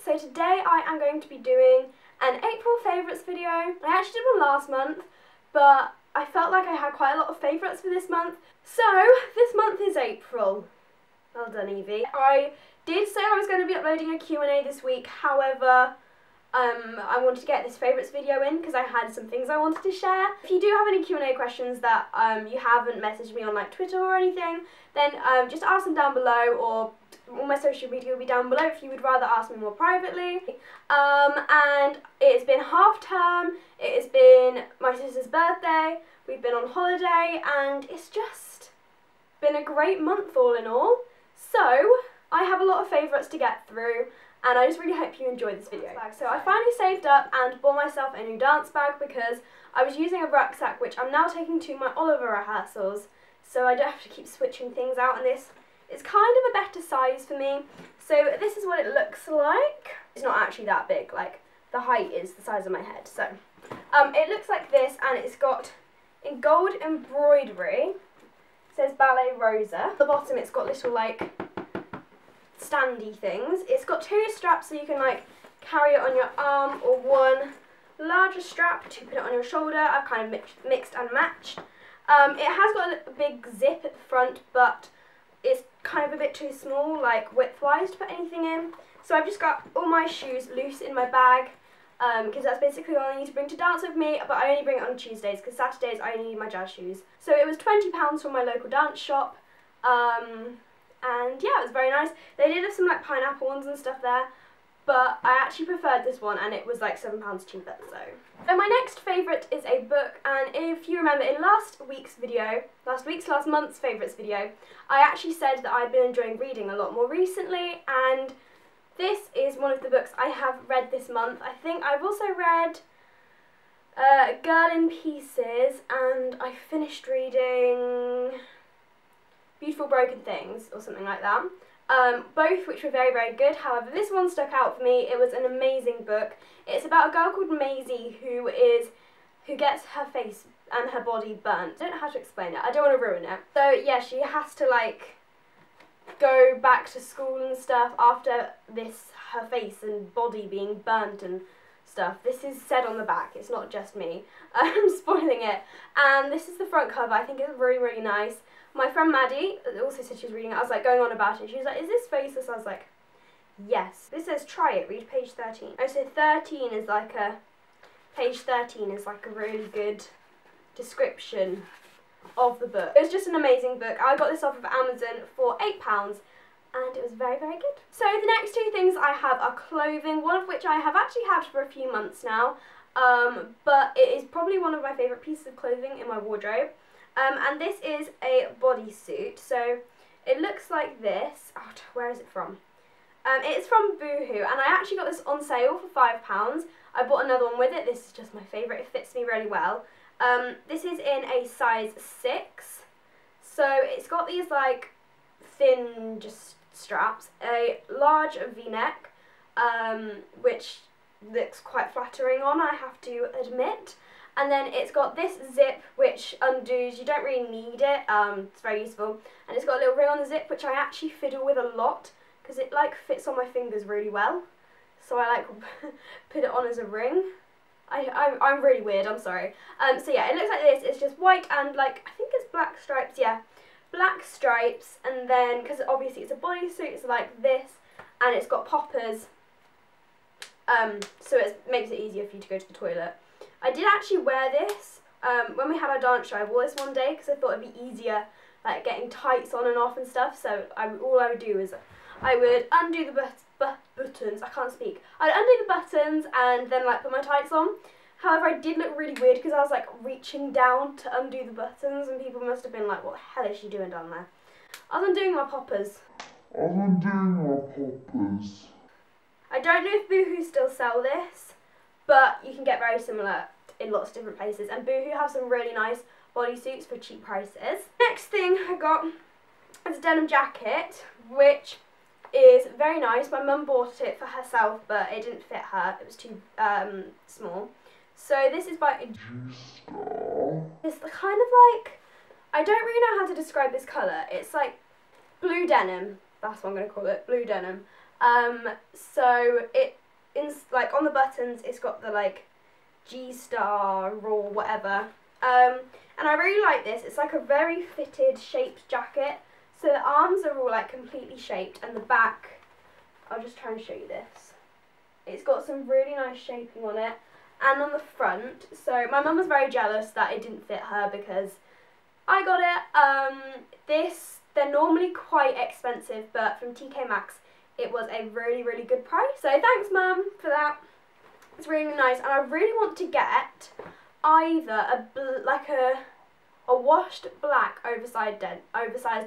So today I am going to be doing an April favourites video. I actually did one last month, but I felt like I had quite a lot of favourites for this month. So this month is April. Well done, Evie. I did say I was going to be uploading a Q&A this week, however, I wanted to get this favourites video in because I had some things I wanted to share. If you do have any Q&A questions that you haven't messaged me on like Twitter or anything, then just ask them down below, or all my social media will be down below if you would rather ask me more privately. And it's been half term, it has been my sister's birthday, we've been on holiday, and it's just been a great month all in all. So I have a lot of favourites to get through, and I just really hope you enjoy this video. So I finally saved up and bought myself a new dance bag because I was using a rucksack which I'm now taking to my Oliver rehearsals, so I don't have to keep switching things out, and this is kind of a better size for me. So this is what it looks like. It's not actually that big, like the height is the size of my head. So it looks like this, and it's got in gold embroidery. It says Ballet Rosa. At the bottom it's got little like standy things. It's got two straps so you can like carry it on your arm, or one larger strap to put it on your shoulder. I've kind of mixed and matched. It has got a big zip at the front, but it's kind of a bit too small, like width-wise, to put anything in. So I've just got all my shoes loose in my bag, because that's basically all I need to bring to dance with me, but I only bring it on Tuesdays, because Saturdays I only need my jazz shoes. So it was £20 from my local dance shop, and yeah, it was very nice. They did have some like pineapple ones and stuff there, but I actually preferred this one, and it was like £7 cheaper. So my next favourite is a book, and if you remember in last month's favourites video, I actually said that I'd been enjoying reading a lot more recently, and this is one of the books I have read this month. I think I've also read Girl in Pieces, and I finished reading Beautiful Broken Things, or something like that. Both which were very, very good. However, this one stuck out for me. It was an amazing book. It's about a girl called Maisie who gets her face and her body burnt. I don't know how to explain it. I don't want to ruin it. So yeah, she has to like go back to school and stuff after her face and body being burnt and stuff. This is said on the back. It's not just me. I'm spoiling it. And this is the front cover. I think it's really, really nice. My friend Maddie also said she was reading it. I was like going on about it. She was like, "Is this faceless?" I was like, "Yes." This says try it, read page 13. Oh, so page 13 is like a really good description of the book. It was just an amazing book. I got this off of Amazon for £8, and it was very, very good. So the next two things I have are clothing, one of which I have actually had for a few months now, but it is probably one of my favourite pieces of clothing in my wardrobe. And this is a bodysuit, so it looks like this. Oh, where is it from? It's from Boohoo, and I actually got this on sale for £5. I bought another one with it. This is just my favourite. It fits me really well. This is in a size 6, so it's got these like thin just straps, a large V-neck, which looks quite flattering on, I have to admit. And then it's got this zip which undoes. You don't really need it, it's very useful. And it's got a little ring on the zip which I actually fiddle with a lot because it like fits on my fingers really well. So I like put it on as a ring. I'm really weird, I'm sorry. So yeah, it looks like this. It's just white and like, I think it's black stripes, yeah. Black stripes, and then, because obviously it's a bodysuit, it's like this, and it's got poppers. So it makes it easier for you to go to the toilet. I did actually wear this when we had our dance show. I wore this one day because I thought it'd be easier, like getting tights on and off and stuff. So all I would do is I would undo the buttons. I can't speak. I'd undo the buttons and then like put my tights on. However, I did look really weird because I was like reaching down to undo the buttons, and people must have been like, "What the hell is she doing down there?" I was undoing my poppers. I don't know if Boohoo still sell this, but you can get very similar in lots of different places, and Boohoo have some really nice bodysuits for cheap prices. Next thing I got is a denim jacket, which is very nice. My mum bought it for herself, but it didn't fit her. It was too small. So this is by G-Star. It's the kind of like, I don't really know how to describe this colour. It's like blue denim. That's what I'm going to call it, blue denim. So like on the buttons it's got the like G-star or whatever. And I really like this. It's like a very fitted shaped jacket. So the arms are all like completely shaped, and the back, I'll just try and show you this. It's got some really nice shaping on it. And on the front, so my mum was very jealous that it didn't fit her because I got it. They're normally quite expensive, but from TK Maxx it was a really, really good price. So thanks Mum for that. It's really nice, and I really want to get either a washed black oversized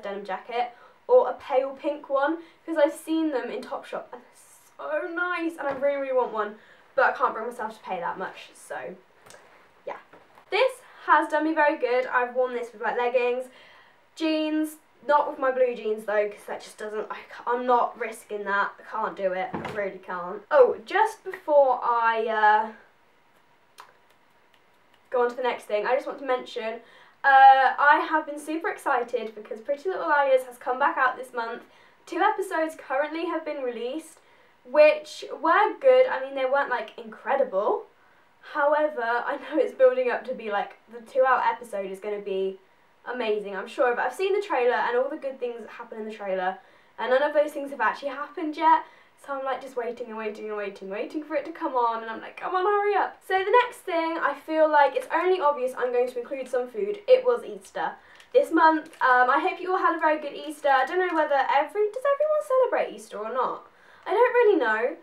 denim jacket or a pale pink one, because I've seen them in Topshop and they're so nice, and I really, really want one, but I can't bring myself to pay that much. So yeah, this has done me very good. I've worn this with like leggings, jeans, not with my blue jeans though, because that just doesn't, I'm not risking that. I can't do it, I really can't. Oh, just before I go on to the next thing, I just want to mention I have been super excited because Pretty Little Liars has come back out this month. 2 episodes currently have been released, which were good. I mean, they weren't like incredible. However, I know it's building up to be like the 2-hour episode is going to be amazing, I'm sure of it. I've seen the trailer and all the good things that happen in the trailer, and none of those things have actually happened yet. So I'm like just waiting and waiting and waiting for it to come on, and I'm like, come on, hurry up. So the next thing, I feel like it's only obvious I'm going to include some food. It was Easter this month. I hope you all had a very good Easter. I don't know whether does everyone celebrate Easter or not? I don't really know.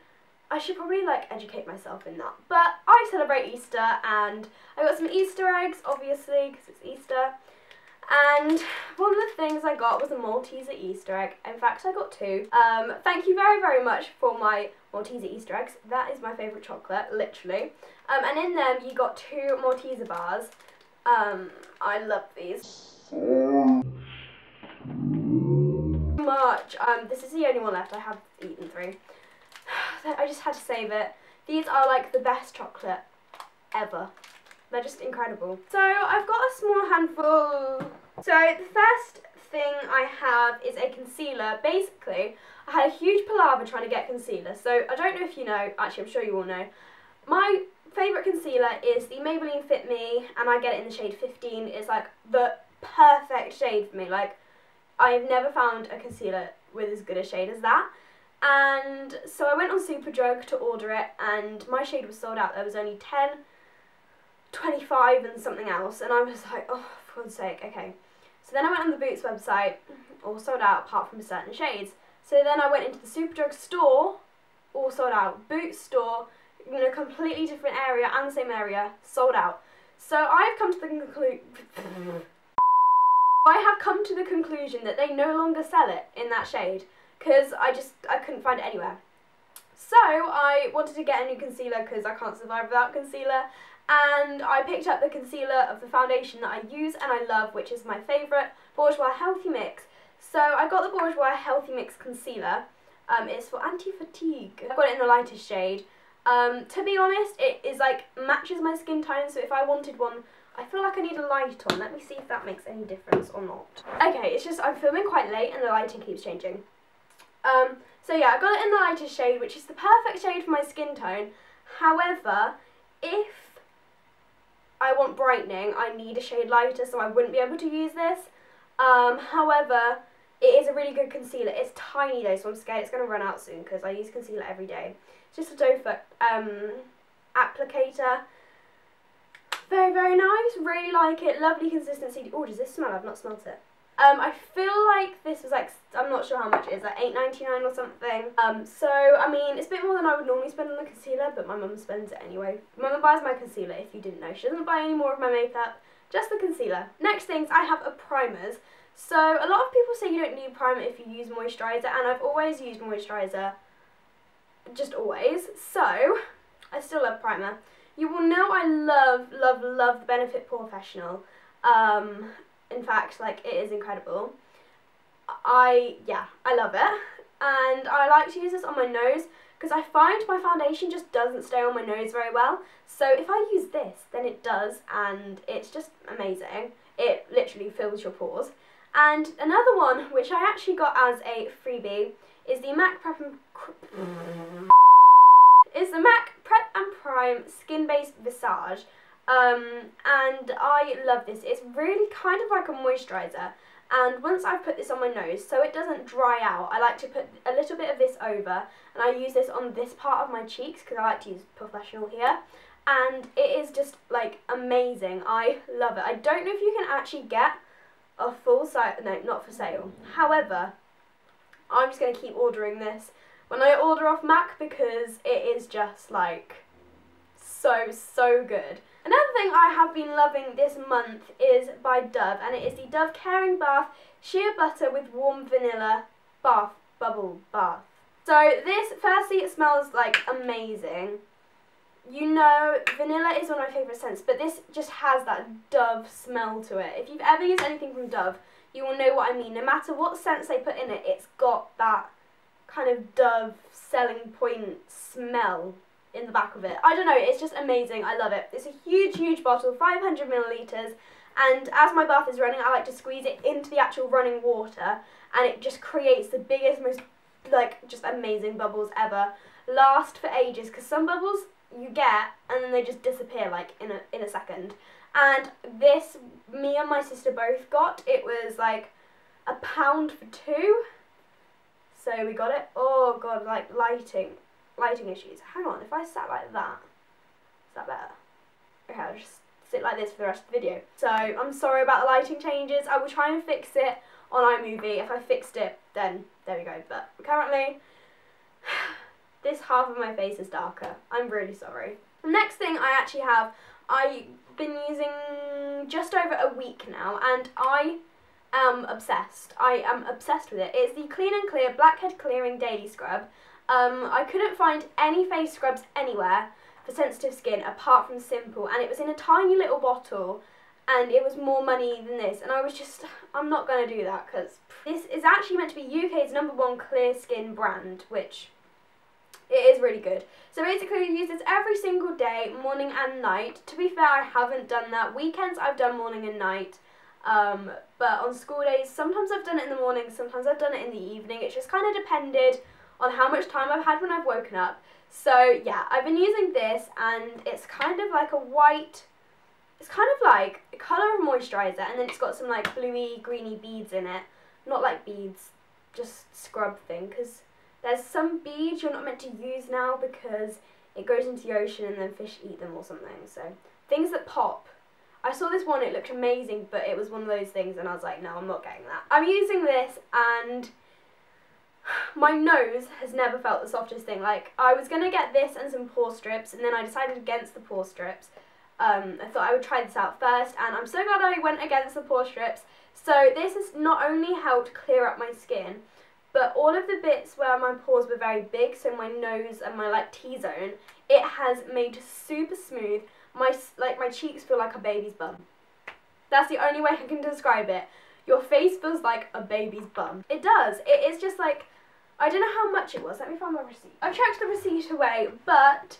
I should probably like educate myself in that. But I celebrate Easter, and I got some Easter eggs, obviously, because it's Easter. And one of the things I got was a Malteser Easter egg. In fact, I got 2. Thank you very, very much for my Malteser Easter eggs. That is my favourite chocolate, literally. And in them, you got 2 Malteser bars. I love these much. This is the only one left. I have eaten 3. I just had to save it. These are like the best chocolate ever. They're just incredible. So I've got a small handful. So the first thing I have is a concealer. Basically, I had a huge palaver trying to get concealer. So I don't know if you know, actually I'm sure you all know, my favourite concealer is the Maybelline Fit Me, and I get it in the shade 15. It's like the perfect shade for me. Like, I've never found a concealer with as good a shade as that. And so I went on Superdrug to order it, and my shade was sold out. There was only 10, 25 and something else, and I was like, oh, for God's sake, okay. So then I went on the Boots website, all sold out apart from certain shades. So then I went into the Superdrug store, all sold out. Boots store, in a completely different area and the same area, sold out. So I've come to the conclusion that they no longer sell it in that shade, because I couldn't find it anywhere. So I wanted to get a new concealer because I can't survive without concealer, and I picked up the concealer of the foundation that I use and I love, which is my favourite, Bourjois Healthy Mix. So I got the Bourjois Healthy Mix concealer. It's for anti-fatigue. I got it in the lightest shade. To be honest, it is like matches my skin tone, so if I wanted one, I feel like I need a light on. Let me see if that makes any difference or not. Okay, it's just I'm filming quite late and the lighting keeps changing. So yeah, I got it in the lightest shade, which is the perfect shade for my skin tone. However, if I want brightening, I need a shade lighter, so I wouldn't be able to use this. However, it is a really good concealer. It's tiny though, so I'm scared it's going to run out soon because I use concealer every day. It's just a doe foot applicator. Very, very nice. Really like it. Lovely consistency. Oh, does this smell? I've not smelled it. I feel like this was like, I'm not sure how much it is, like $8.99 or something. So, I mean, it's a bit more than I would normally spend on the concealer, but my mum spends it anyway. My mum buys my concealer, if you didn't know. She doesn't buy any more of my makeup, just the concealer. Next things, I have primers. So, a lot of people say you don't need primer if you use moisturiser, and I've always used moisturiser, just always. So, I still love primer. You will know I love, love, love the Benefit Professional. In fact, like, it is incredible. I love it. And I like to use this on my nose because I find my foundation just doesn't stay on my nose very well. So if I use this, then it does, and it's just amazing. It literally fills your pores. And another one, which I actually got as a freebie, is the MAC Prep and Prime Skin Based Visage. And I love this. It's really kind of like a moisturiser. And once I've put this on my nose, so it doesn't dry out, I like to put a little bit of this over, and I use this on this part of my cheeks because I like to use professional here. And it is just like amazing. I love it. I don't know if you can actually get a full size, no, not for sale. However, I'm just going to keep ordering this when I order off MAC because it is just like so good. Another thing I have been loving this month is by Dove, and it is the Dove Caring Bath Sheer Butter with Warm Vanilla Bubble Bath. So this, firstly, it smells like amazing. You know, vanilla is one of my favourite scents, but this just has that Dove smell to it. If you've ever used anything from Dove, you will know what I mean. No matter what scents they put in it, it's got that kind of Dove selling point smell in the back of it. I don't know, it's just amazing. I love it. It's a huge bottle, 500 millilitres, and as my bath is running, I like to squeeze it into the actual running water, and it just creates the biggest, most like just amazing bubbles ever. Last for ages, because some bubbles you get and then they just disappear like in a second. And this, me and my sister both got. It was like £1 for 2. So we got it. Oh god, like lighting issues. Hang on, if I sat like that, is that better? Okay, I'll just sit like this for the rest of the video. So I'm sorry about the lighting changes. I will try and fix it on iMovie. If I fixed it, then there we go. But currently, this half of my face is darker. I'm really sorry. The next thing I actually have, I've been using just over a week now, and I am obsessed. I am obsessed with it. It's the Clean and Clear Blackhead Clearing Daily Scrub. I couldn't find any face scrubs anywhere for sensitive skin apart from Simple, and it was in a tiny little bottle, and it was more money than this, and I was just, I'm not going to do that, because this is actually meant to be UK's #1 clear skin brand, which it is really good. So basically you use this every single day, morning and night. To be fair, I haven't done that. Weekends I've done morning and night, but on school days, sometimes I've done it in the morning, sometimes I've done it in the evening. It just kind of depended on how much time I've had when I've woken up. So yeah, I've been using this, and it's kind of like a white, it's kind of like a colour of moisturiser, and then it's got some like bluey, greeny beads in it. Not like beads, just scrub thing, because there's some beads you're not meant to use now because it goes into the ocean and then fish eat them or something. So things that pop. I saw this one, it looked amazing, but it was one of those things and I was like, no, I'm not getting that. I'm using this, and my nose has never felt the softest thing. Like, I was going to get this and some pore strips, and then I decided against the pore strips. I thought I would try this out first, and I'm so glad I went against the pore strips. So this has not only helped clear up my skin, but all of the bits where my pores were very big, so my nose and my like T-zone, it has made super smooth. My cheeks feel like a baby's bum. That's the only way I can describe it. Your face feels like a baby's bum. It does. It is just like, I don't know how much it was. Let me find my receipt. I've checked the receipt away, but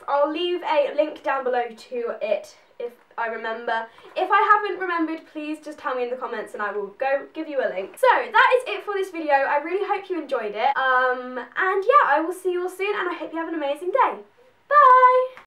I'll leave a link down below to it if I remember. If I haven't remembered, please just tell me in the comments and I will go give you a link. So that is it for this video. I really hope you enjoyed it. And yeah, I will see you all soon, and I hope you have an amazing day. Bye!